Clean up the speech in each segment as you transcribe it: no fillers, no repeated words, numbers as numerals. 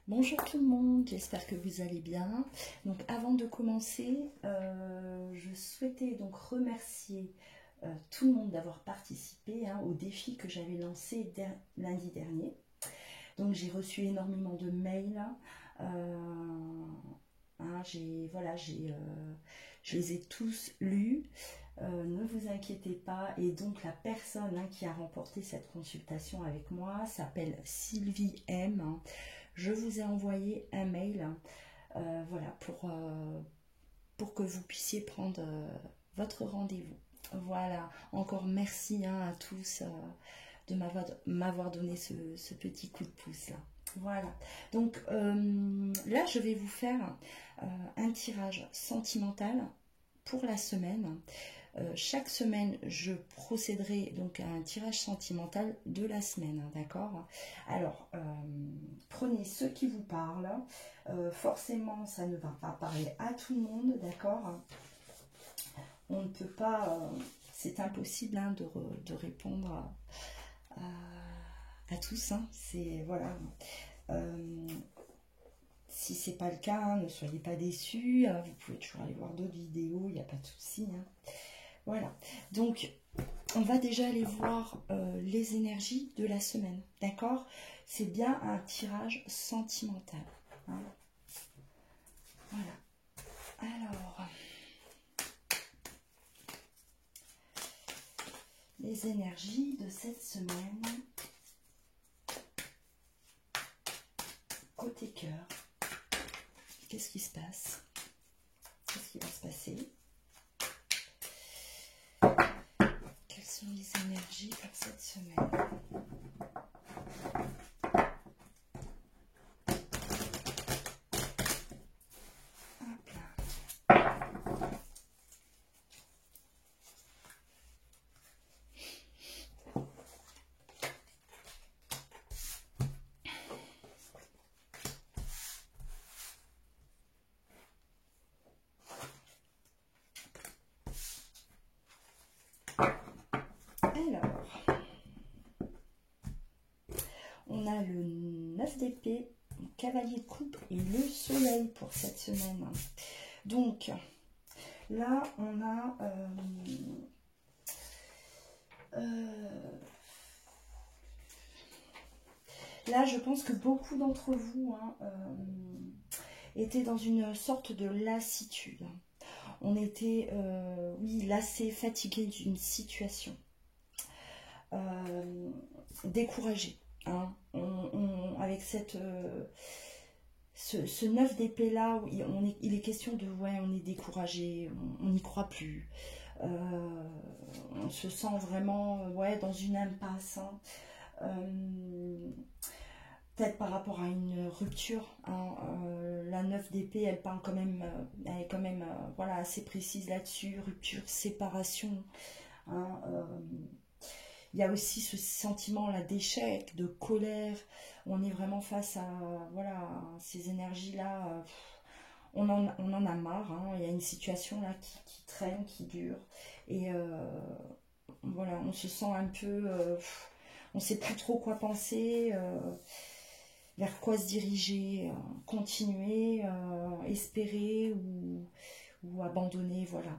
Bonjour tout le monde, j'espère que vous allez bien. Donc avant de commencer, je souhaitais donc remercier tout le monde d'avoir participé au défi que j'avais lancé lundi dernier. Donc j'ai reçu énormément de mails. euh, je les ai tous lus. Ne vous inquiétez pas. Et donc la personne qui a remporté cette consultation avec moi s'appelle Sylvie M. Je vous ai envoyé un mail, voilà, pour que vous puissiez prendre votre rendez-vous. Voilà, encore merci à tous de m'avoir donné ce petit coup de pouce là. Voilà, donc là je vais vous faire un tirage sentimental pour la semaine. Chaque semaine, je procéderai donc à un tirage sentimental de la semaine, d'accord. Alors, prenez ce qui vous parle. Forcément, ça ne va pas parler à tout le monde, d'accord. On ne peut pas, c'est impossible de répondre à tous. C'est voilà. Si c'est pas le cas, ne soyez pas déçus. Vous pouvez toujours aller voir d'autres vidéos, il n'y a pas de souci. Voilà, donc on va déjà aller voir les énergies de la semaine, d'accord. C'est bien un tirage sentimental. Voilà. Alors, les énergies de cette semaine. Côté cœur, qu'est-ce qui se passe? Qu'est-ce qui va se passer? Quelles sont les énergies pour cette semaine? Hop là. Alors, on a le 9 d'épée, le cavalier de coupe et le soleil pour cette semaine. Donc, là, on a là, je pense que beaucoup d'entre vous étaient dans une sorte de lassitude. On était, oui, lassé, fatigué d'une situation, découragé. Avec ce 9 d'épée là, où il est question de, ouais, on est découragé, on n'y croit plus. On se sent vraiment, ouais, dans une impasse. Peut-être par rapport à une rupture. La 9 d'épée, elle parle quand même, elle est quand même voilà, assez précise là-dessus. Rupture, séparation. Il y a aussi ce sentiment là d'échec, de colère. On est vraiment face à voilà, ces énergies-là. On en a marre. Il y a une situation là qui traîne, qui dure. Et voilà, on se sent un peu... on ne sait plus trop quoi penser. Vers quoi se diriger, continuer, espérer ou abandonner, voilà.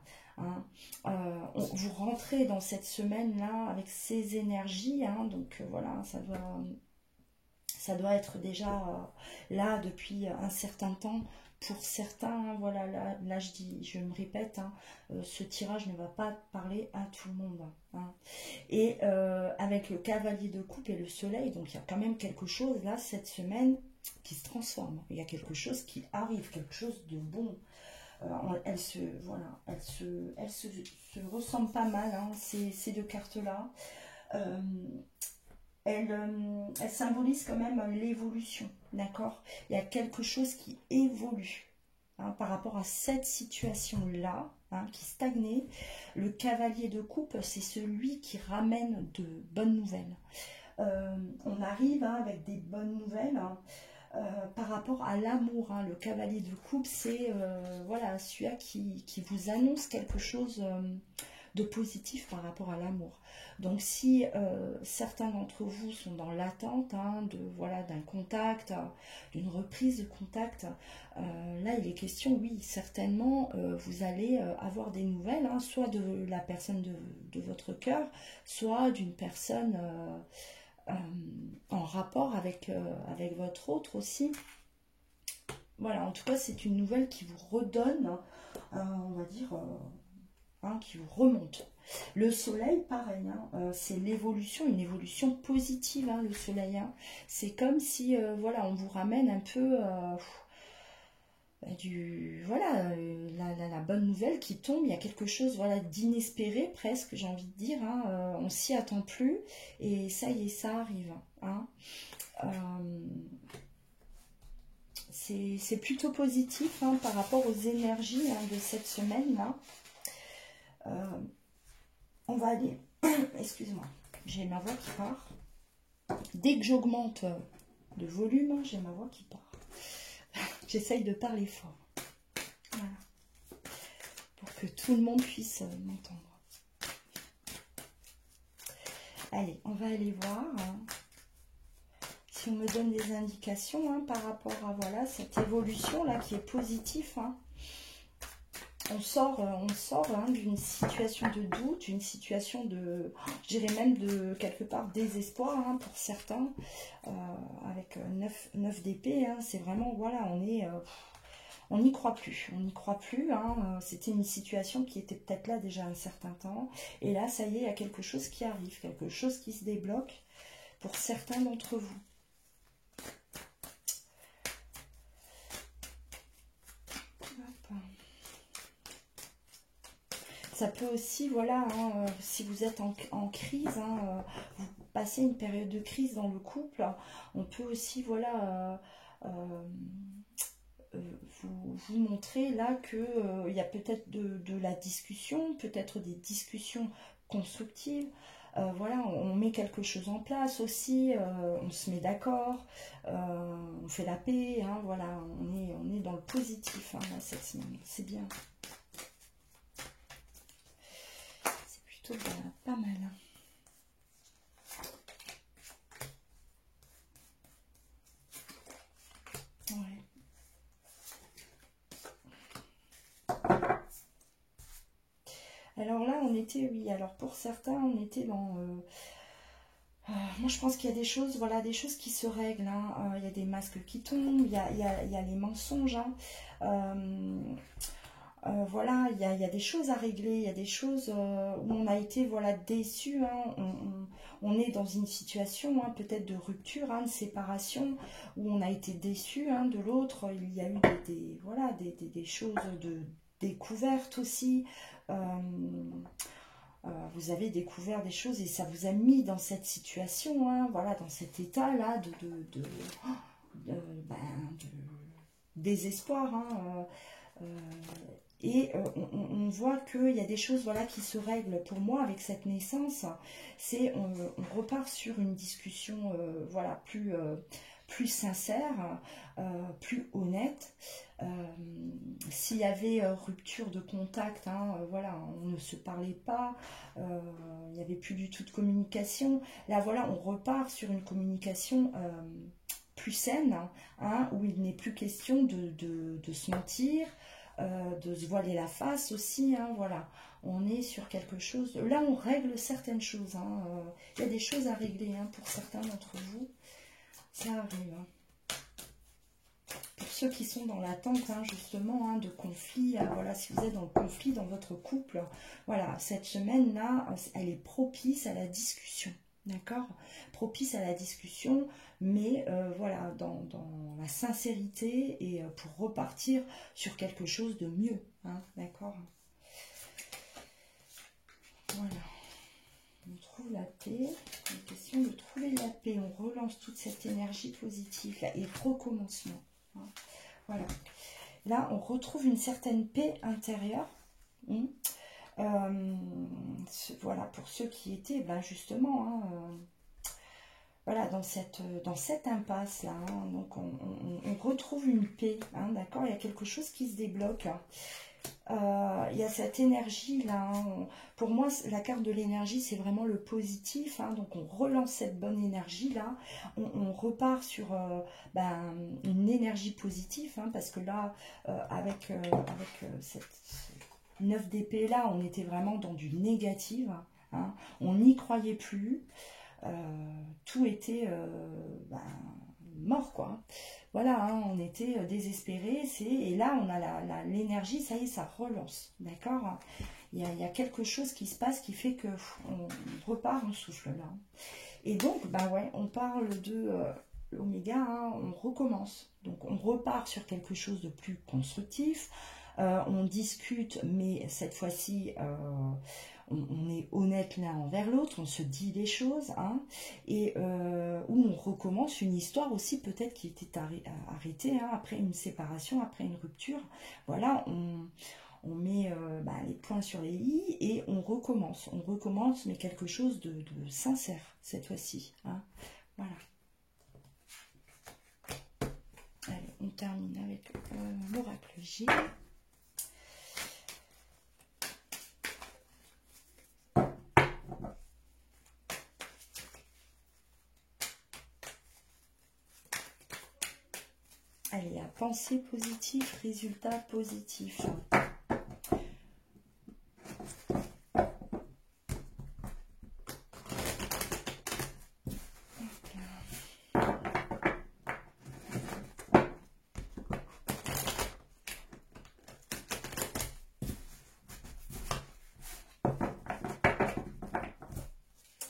Vous rentrez dans cette semaine-là avec ces énergies, donc voilà, ça doit être déjà là depuis un certain temps. Pour certains, voilà, là je me répète, ce tirage ne va pas parler à tout le monde. Et avec le cavalier de coupe et le soleil, donc il y a quand même quelque chose là cette semaine qui se transforme. Il y a quelque chose qui arrive, quelque chose de bon. Elles se ressemblent pas mal, ces deux cartes-là. Elles symbolisent quand même l'évolution, d'accord. Il y a quelque chose qui évolue par rapport à cette situation-là, qui stagnait. Le cavalier de coupe, c'est celui qui ramène de bonnes nouvelles. On arrive avec des bonnes nouvelles par rapport à l'amour. Le cavalier de coupe, c'est voilà, celui-là qui vous annonce quelque chose de positif par rapport à l'amour. Donc si certains d'entre vous sont dans l'attente voilà, d'un contact, d'une reprise de contact, là il est question, oui, certainement vous allez avoir des nouvelles, soit de la personne de votre cœur, soit d'une personne en rapport avec votre autre aussi. Voilà, en tout cas c'est une nouvelle qui vous redonne, on va dire, qui vous remonte. Le soleil, pareil, c'est l'évolution, une évolution positive, le soleil. C'est comme si, voilà, on vous ramène un peu voilà, la bonne nouvelle qui tombe. Il y a quelque chose, voilà, d'inespéré presque, j'ai envie de dire. On s'y attend plus et ça y est, ça arrive. C'est plutôt positif par rapport aux énergies de cette semaine-là. On va aller... Excuse-moi, j'ai ma voix qui part. Dès que j'augmente de volume, j'ai ma voix qui part. J'essaye de parler fort. Voilà. Pour que tout le monde puisse m'entendre. Allez, on va aller voir si on me donne des indications par rapport à voilà, cette évolution-là qui est positive. On sort d'une situation de doute, une situation de, je dirais même de quelque part désespoir pour certains, avec 9 d'épée, c'est vraiment, voilà, on n'y croit plus, c'était une situation qui était peut-être là déjà un certain temps, et là, ça y est, il y a quelque chose qui arrive, quelque chose qui se débloque pour certains d'entre vous. Ça peut aussi, voilà, si vous êtes en crise, vous passez une période de crise dans le couple, on peut aussi, voilà, vous montrer là qu'il y a peut-être de la discussion, peut-être des discussions constructives. Voilà, on met quelque chose en place aussi, on se met d'accord, on fait la paix, voilà, on est dans le positif là, cette semaine, c'est bien. Pas mal. Ouais. Alors là, on était, oui, alors pour certains, on était dans... moi, je pense qu'il y a des choses, voilà, des choses qui se règlent. Il y a des masques qui tombent, il y a les mensonges. Voilà, il y a des choses à régler, il y a des choses où on a été voilà, déçu, on est dans une situation peut-être de rupture, de séparation, où on a été déçu de l'autre, il y a eu voilà, des choses de découvertes aussi, vous avez découvert des choses et ça vous a mis dans cette situation, voilà, dans cet état-là de désespoir, et on voit qu'il y a des choses voilà, qui se règlent. Pour moi, avec cette naissance, c'est on repart sur une discussion voilà, plus sincère, plus honnête. S'il y avait rupture de contact, voilà, on ne se parlait pas, il n'y avait plus du tout de communication. Là, voilà, on repart sur une communication plus saine, où il n'est plus question de se mentir, de se voiler la face aussi, voilà. On est sur quelque chose... Là, on règle certaines choses. Il y a des choses à régler pour certains d'entre vous. Ça arrive. Pour ceux qui sont dans l'attente, justement, de conflit, voilà, si vous êtes dans le conflit dans votre couple, voilà, cette semaine-là, elle est propice à la discussion. D'accord, propice à la discussion, mais voilà, dans la sincérité et pour repartir sur quelque chose de mieux. D'accord. Voilà. On trouve la paix. Il est question de trouver la paix. On relance toute cette énergie positive là, et recommencement. Voilà. Là, on retrouve une certaine paix intérieure. Voilà, pour ceux qui étaient justement voilà, dans cette impasse là, donc on retrouve une paix, d'accord, il y a quelque chose qui se débloque, Il y a cette énergie là, hein. Pour moi la carte de l'énergie c'est vraiment le positif, hein. Donc on relance cette bonne énergie là, on repart sur une énergie positive, hein, parce que là avec cette 9 d'épée là on était vraiment dans du négatif, hein. On n'y croyait plus, tout était mort quoi. Voilà, hein, on était désespérés, et là on a l'énergie, ça y est, ça relance, d'accord. Il y a quelque chose qui se passe qui fait que on repart, on souffle là. Et donc, bah ouais, on parle de l'oméga, hein, on recommence. Donc on repart sur quelque chose de plus constructif, on discute, mais cette fois-ci, on est honnête l'un envers l'autre, on se dit les choses, hein, et où on recommence une histoire aussi peut-être qui était arrêtée, hein, après une séparation, après une rupture. Voilà, on met les points sur les i et on recommence, mais quelque chose de sincère cette fois-ci, hein. Voilà. Allez, on termine avec l'oracle J. Allez, à pensée positive, résultat positif.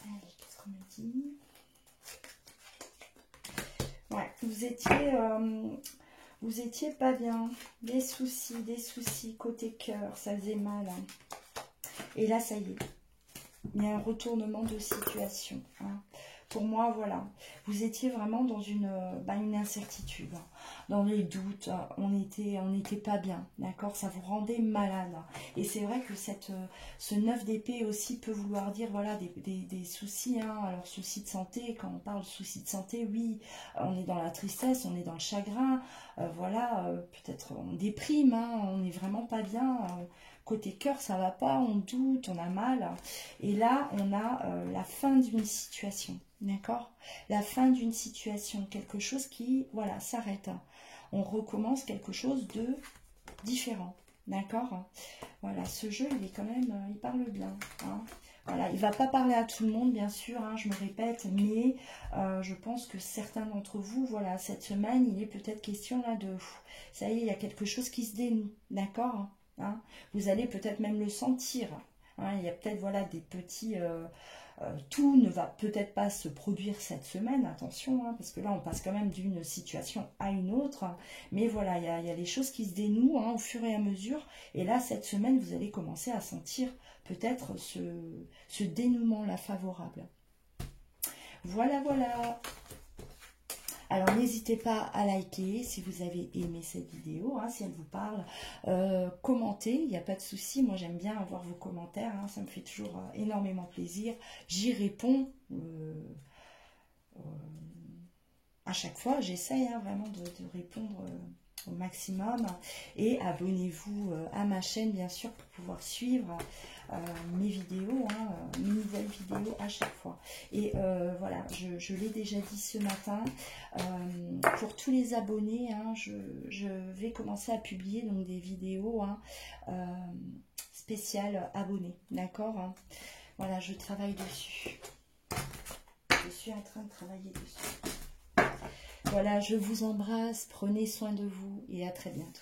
Allez, qu'est-ce qu'on me dit? Ouais, vous étiez pas bien, des soucis côté cœur, ça faisait mal, hein. Et là, ça y est, il y a un retournement de situation, hein. Pour moi, voilà, vous étiez vraiment dans une incertitude, hein, dans les doutes, hein. On n'était pas bien, d'accord, ça vous rendait malade, hein. Et c'est vrai que ce 9 d'épée aussi peut vouloir dire, voilà, des soucis, hein. Alors, soucis de santé, quand on parle de soucis de santé, oui, on est dans la tristesse, on est dans le chagrin, voilà, peut-être on déprime, hein, on n'est vraiment pas bien, côté cœur, ça va pas, on doute, on a mal. Et là, on a la fin d'une situation, d'accord? La fin d'une situation, quelque chose qui, voilà, s'arrête. On recommence quelque chose de différent, d'accord? Voilà, ce jeu, il est quand même, il parle bien, hein. Voilà, il ne va pas parler à tout le monde, bien sûr, hein, je me répète, mais je pense que certains d'entre vous, voilà, cette semaine, il est peut-être question là de, ça y est, il y a quelque chose qui se dénoue, d'accord, hein. Vous allez peut-être même le sentir, hein. Il y a peut-être, voilà, des petits... tout ne va peut-être pas se produire cette semaine, attention, hein, parce que là, on passe quand même d'une situation à une autre. Mais voilà, il y a les choses qui se dénouent, hein, au fur et à mesure. Et là, cette semaine, vous allez commencer à sentir peut-être ce dénouement-là favorable. Voilà, voilà. Alors, n'hésitez pas à liker si vous avez aimé cette vidéo, hein, si elle vous parle. Commentez, il n'y a pas de souci. Moi, j'aime bien avoir vos commentaires, hein, ça me fait toujours énormément plaisir. J'y réponds à chaque fois. J'essaye, hein, vraiment de répondre au maximum. Et abonnez-vous à ma chaîne, bien sûr, pour pouvoir suivre mes vidéos, hein, mes nouvelles vidéos à chaque fois. Et voilà, je l'ai déjà dit ce matin, pour tous les abonnés, hein, je vais commencer à publier donc des vidéos, hein, spéciales abonnés, d'accord, hein. Voilà, je travaille dessus. Je suis en train de travailler dessus. Voilà, je vous embrasse, prenez soin de vous et à très bientôt.